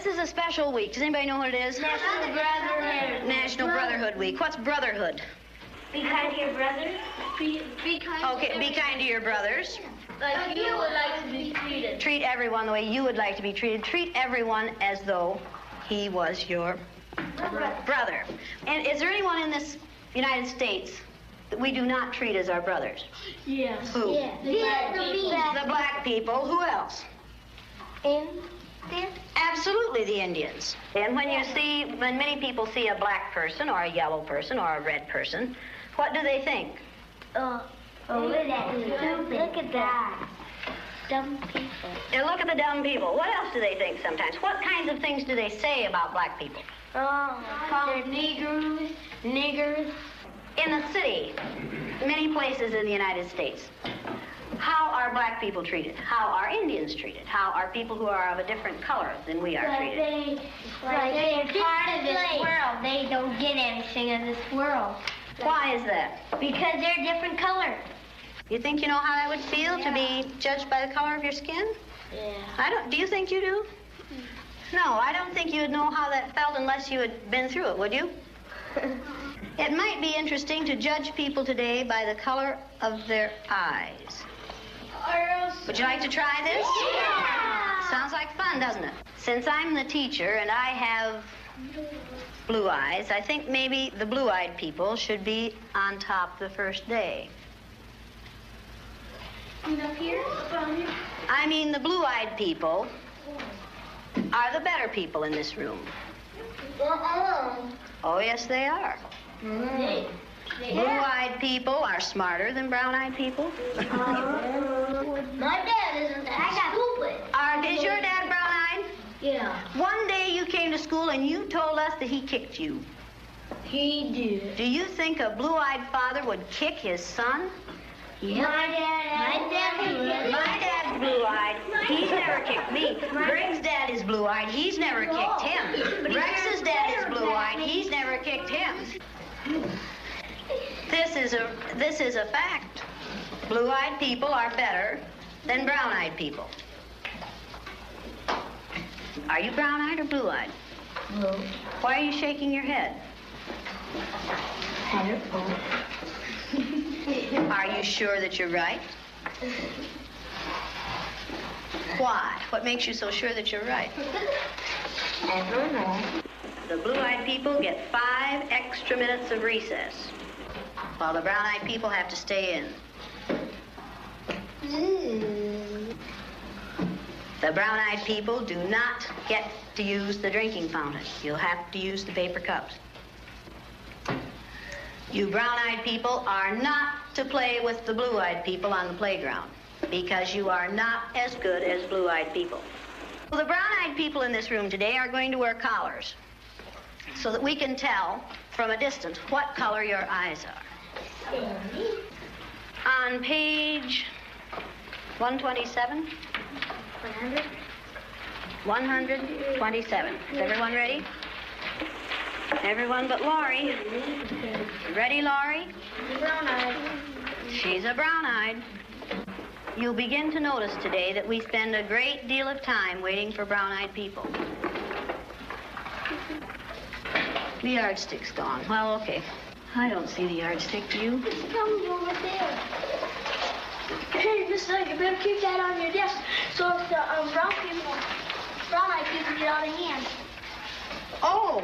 This is a special week. Does anybody know what it is? National Brotherhood. National Brotherhood Week. What's brotherhood? Be kind to your brothers. Be kind. Okay, be kind to your brothers. Like you would like to be treated. Treat everyone the way you would like to be treated. Treat everyone as though he was your brother. And is there anyone in this United States that we do not treat as our brothers? Yes. Who? Yeah. The black people. Who else? Indians. Absolutely, the Indians. And when many people see a black person or a yellow person or a red person, what do they think? Look at that. Dumb people. They look at the dumb people. What else do they think sometimes? What kinds of things do they say about black people? Call them niggers. In the city, many places in the United States, how are black people treated? How are Indians treated? How are people who are of a different color than we are treated? They're part of this world. They don't get anything in this world. Why is that? Because they're different color. You think you know how that would feel to be judged by the color of your skin? Yeah. Do you think you do? No, I don't think you would know how that felt unless you had been through it, would you? It might be interesting to judge people today by the color of their eyes. Would you like to try this? Yeah. Sounds like fun, doesn't it? Since I'm the teacher and I have blue eyes, I think maybe the blue-eyed people should be on top the first day. Up here? I mean, the blue-eyed people are the better people in this room. Oh, yes, they are. Blue-eyed people are smarter than brown-eyed people. My dad isn't that stupid. Is your dad brown-eyed? Yeah. One day you came to school and you told us that he kicked you. He did. Do you think a blue-eyed father would kick his son? Yeah. My dad's blue-eyed. He's never kicked me. Greg's dad is blue-eyed. He's never kicked him. Rex's dad is blue-eyed. He's never kicked him. This is a fact. Blue-eyed people are better than brown-eyed people. Are you brown-eyed or blue-eyed? Blue. Why are you shaking your head? I don't know. Are you sure that you're right? Why? What makes you so sure that you're right? I don't know. The blue-eyed people get 5 extra minutes of recess, while the brown-eyed people have to stay in. The brown-eyed people do not get to use the drinking fountain. You'll have to use the paper cups. You brown-eyed people are not to play with the blue-eyed people on the playground because you are not as good as blue-eyed people. Well, the brown-eyed people in this room today are going to wear collars so that we can tell from a distance what color your eyes are. On page 127. 127. Is everyone ready? Everyone but Laurie. Ready, Laurie? Brown-eyed. She's a brown-eyed. You'll begin to notice today that we spend a great deal of time waiting for brown-eyed people. The yardstick's gone. Well, okay. I don't see the yardstick. Do you? It's coming over there. Hey, Miss Lake, you better keep that on your desk so if the brown-eyed people get out of hand. Oh!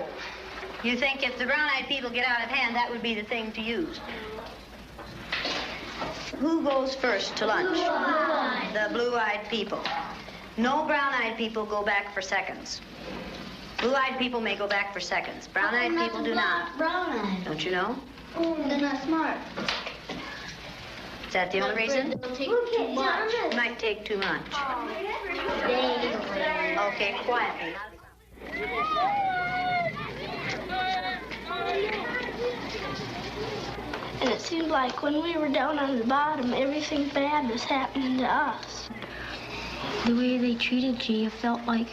You think if the brown-eyed people get out of hand, that would be the thing to use? Who goes first to lunch? Blue-eyed. The blue-eyed people. No brown-eyed people go back for seconds. Blue-eyed people may go back for seconds. Brown-eyed people do not. Brown-eyed. Don't you know? They're not smart. Is that the only reason? They'll take too much. It might take too much. Okay, quietly. And it seemed like when we were down on the bottom, everything bad was happening to us. The way they treated you, you felt like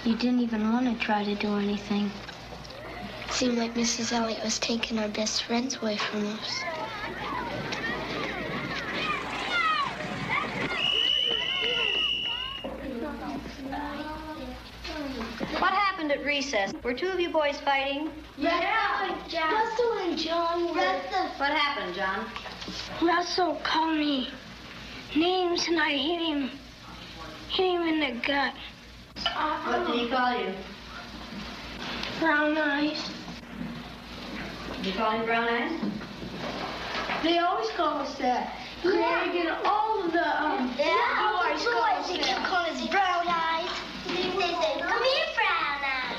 you didn't even want to try to do anything. It seemed like Mrs. Elliott was taking our best friends away from us. What happened? happened at recess? Were two of you boys fighting? Yeah. Russell and John were. What happened, John? Russell called me names and I hit him in the gut. What did he call you? Brown eyes. Did you call him brown eyes? They always call us that. Craig and all of the boys, they keep calling us brown eyes. They say, come here, brown eyes.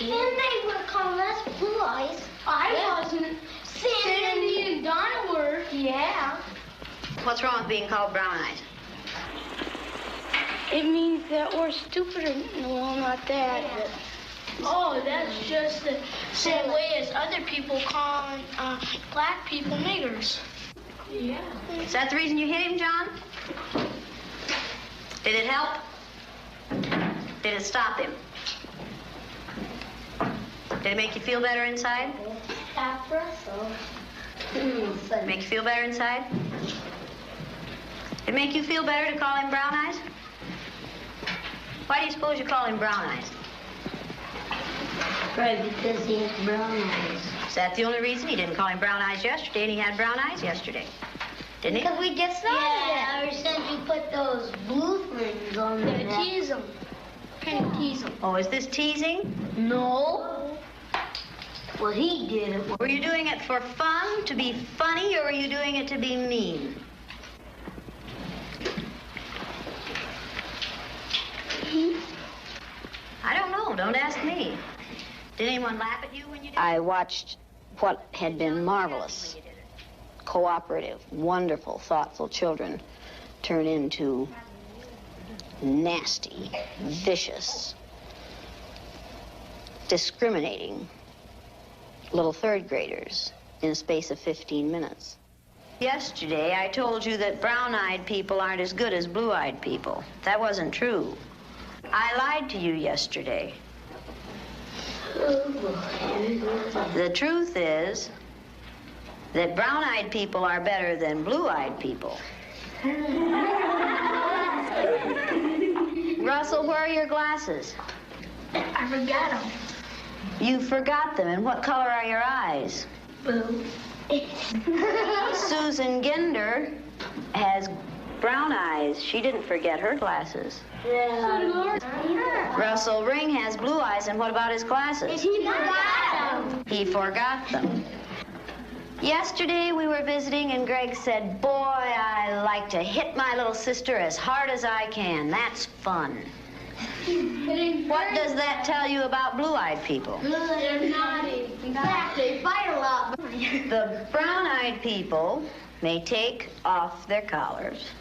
And they were calling us blue eyes. I wasn't. Sandy and Donna were. Yeah. What's wrong with being called brown eyes? It means that we're stupider. Well, not that, but... Oh, that's just the same way as other people call black people niggers. Yeah. Is that the reason you hit him, John? Did it help? Did it stop him? Did it make you feel better inside? Stop Russell. Make you feel better inside? Did it make you feel better to call him brown eyes? Why do you suppose you call him brown eyes? Right, because he has brown eyes. Is that the only reason? He didn't call him brown eyes yesterday, and he had brown eyes yesterday. Didn't he? Because we just started it. Ever since you put those blue things on there. Yeah, tease them. Kind of tease them. Oh, is this teasing? No. Well, he did it. Were you doing it for fun, to be funny, or were you doing it to be mean? I don't know. Don't ask me. Did anyone laugh at you when you did it? I watched what had been marvelous, cooperative, wonderful, thoughtful children turn into nasty, vicious, discriminating little third graders in a space of 15 minutes. Yesterday, I told you that brown-eyed people aren't as good as blue-eyed people. That wasn't true. I lied to you yesterday. The truth is that brown-eyed people are better than blue-eyed people. Russell, where are your glasses? I forgot them. You forgot them. And what color are your eyes? Blue. Susan Ginder has brown eyes. She didn't forget her glasses. Russell Ring has blue eyes, and what about his glasses? He forgot them. He forgot them. Yesterday we were visiting, and Greg said, "Boy, I like to hit my little sister as hard as I can. That's fun." What does that tell you about blue-eyed people? They're naughty. In fact, they fight a lot. The brown-eyed people may take off their collars,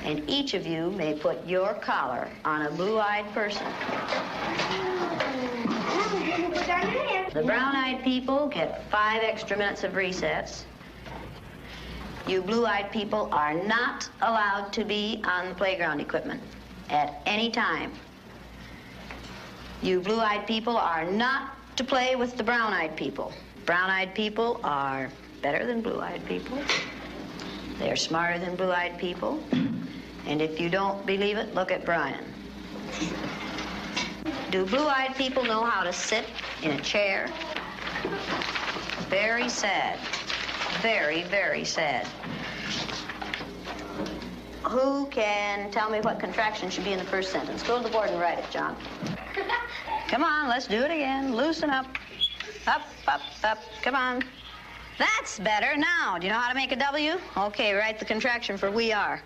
and each of you may put your collar on a blue-eyed person. The brown-eyed people get 5 extra minutes of recess. You blue-eyed people are not allowed to be on the playground equipment at any time. You blue-eyed people are not to play with the brown-eyed people. Brown-eyed people are better than blue-eyed people. They're smarter than blue-eyed people. And if you don't believe it, look at Brian. Do blue-eyed people know how to sit in a chair? Very sad. Very, very sad. Who can tell me what contraction should be in the first sentence? Go to the board and write it, John. Come on, let's do it again. Loosen up. Up, up, up. Come on. That's better. Now, do you know how to make a W? Okay, write the contraction for we are.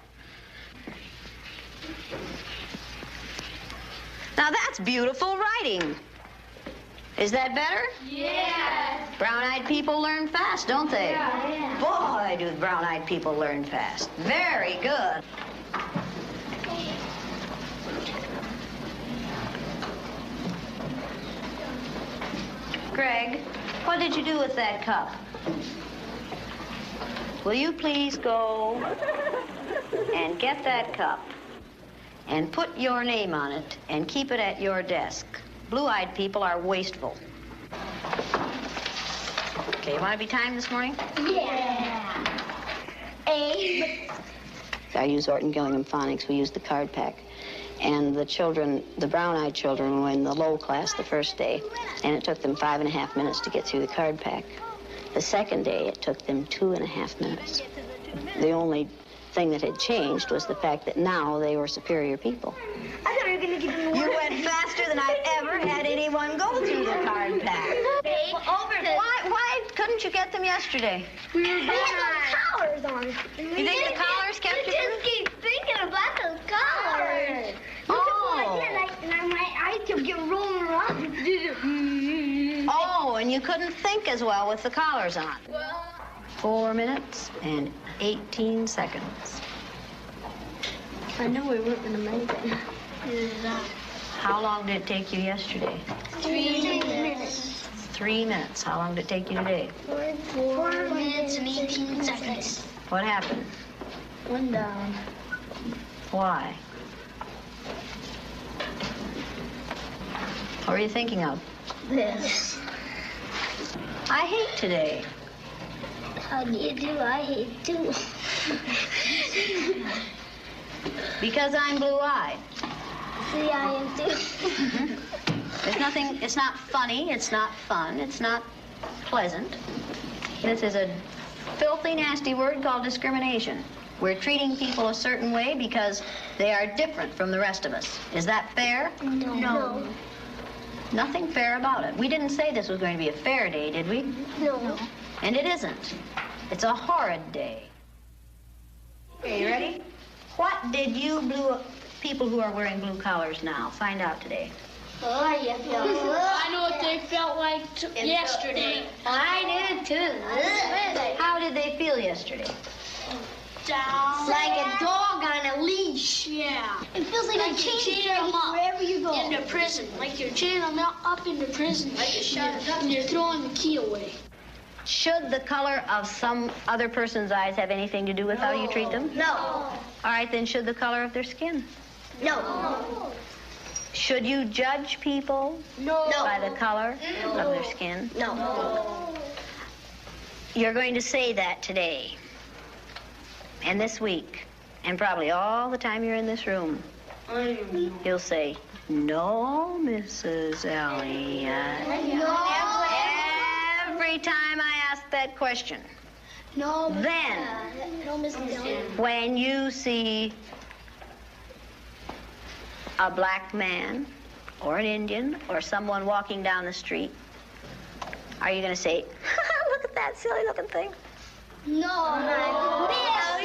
Now, that's beautiful writing. Is that better? Yes. Brown-eyed people learn fast, don't they? Yeah. Boy, do brown-eyed people learn fast. Very good. Greg, what did you do with that cup? Will you please go and get that cup and put your name on it and keep it at your desk? Blue-eyed people are wasteful. Okay, you want to be timed this morning? Yeah. I use Orton Gillingham Phonics. We use the card pack. And the children, the brown-eyed children, were in the low class the first day, and it took them 5.5 minutes to get through the card pack. The second day, it took them 2.5 minutes. The only thing that had changed was the fact that now they were superior people. I thought you were going to get in the You went faster than I've ever had anyone go through the card pack. Why couldn't you get them yesterday? We had those collars on. You think the collars kept you just through? keep thinking about those collars. Oh. And my eyes kept getting rolling around. Oh, and you couldn't think as well with the collars on. 4 minutes and 18 seconds. I know we weren't going to make it. How long did it take you yesterday? 3 minutes. 3 minutes. How long did it take you today? 4 minutes and 18 seconds. What happened? One down. Why? What were you thinking of? This. I hate today. How do you do? I hate too. Because I'm blue-eyed. See, I am too. There's nothing, it's not funny, it's not fun, it's not pleasant. This is a filthy, nasty word called discrimination. We're treating people a certain way because they are different from the rest of us. Is that fair? No. Nothing fair about it. We didn't say this was going to be a fair day, did we? No. And it isn't. It's a horrid day. Okay, you ready? What did you people who are wearing blue collars now find out today? Oh, yeah. I know what they felt like yesterday. I did too. How did they feel yesterday? Down. Like a dog on a leash. Yeah. It feels like a chain them up wherever you go. into prison. Like you're chaining them up into prison. Like and you're throwing the key away. Should the color of some other person's eyes have anything to do with how you treat them? No. All right, then should the color of their skin? No. Should you judge people by the color of their skin? No. You're going to say that today and this week and probably all the time you're in this room. You'll say, "No, Mrs. Elliott." Every time I ask that question. No. Then, No, Mrs. Elliott. when you see a black man or an Indian or someone walking down the street, are you going to say, "Look at that silly looking thing"? No.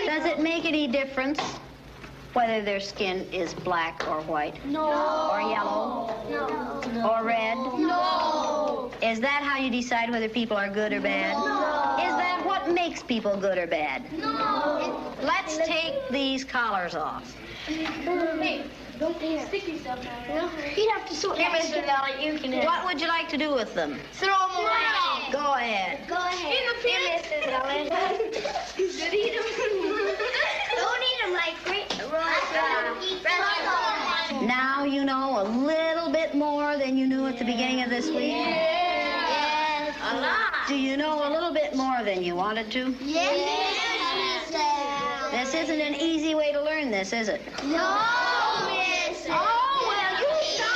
Does it make any difference whether their skin is black or white? No. Or yellow? No. Or red? No. Is that how you decide whether people are good or bad? No. Is that what makes people good or bad? No. Let's take these collars off. Hey, don't stick yourself down there. No. You'd have to sort Here, Mr. Elliott, you can What would you like to do with them? throw them away. Go ahead. Go ahead. Here, Mrs. Elliott. Don't eat them like great. Now you know a little bit more than you knew at the beginning of this week. Yes. A lot. Do you know a little bit more than you wanted to? Yes. This isn't an easy way to learn this, is it? No, Miss. Oh, well, you stop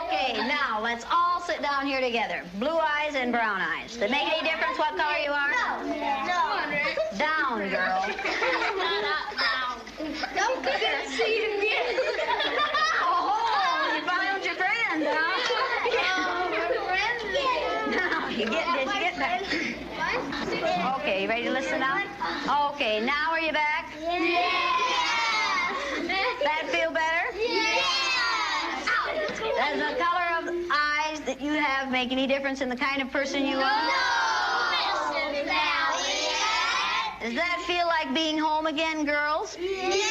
Okay, now let's all sit down here together. Blue eyes and brown eyes. Does it make any difference what color you are? No. Down, girl. Don't forget to see it again. Oh, you found your friend, huh? Now, you get that? Okay, you ready to listen now? Okay, now are you back? Yes. That feel better? Yes. Does the color of eyes that you have make any difference in the kind of person you are? No, Mrs. Elliott. Does that feel like being home again, girls? Yes.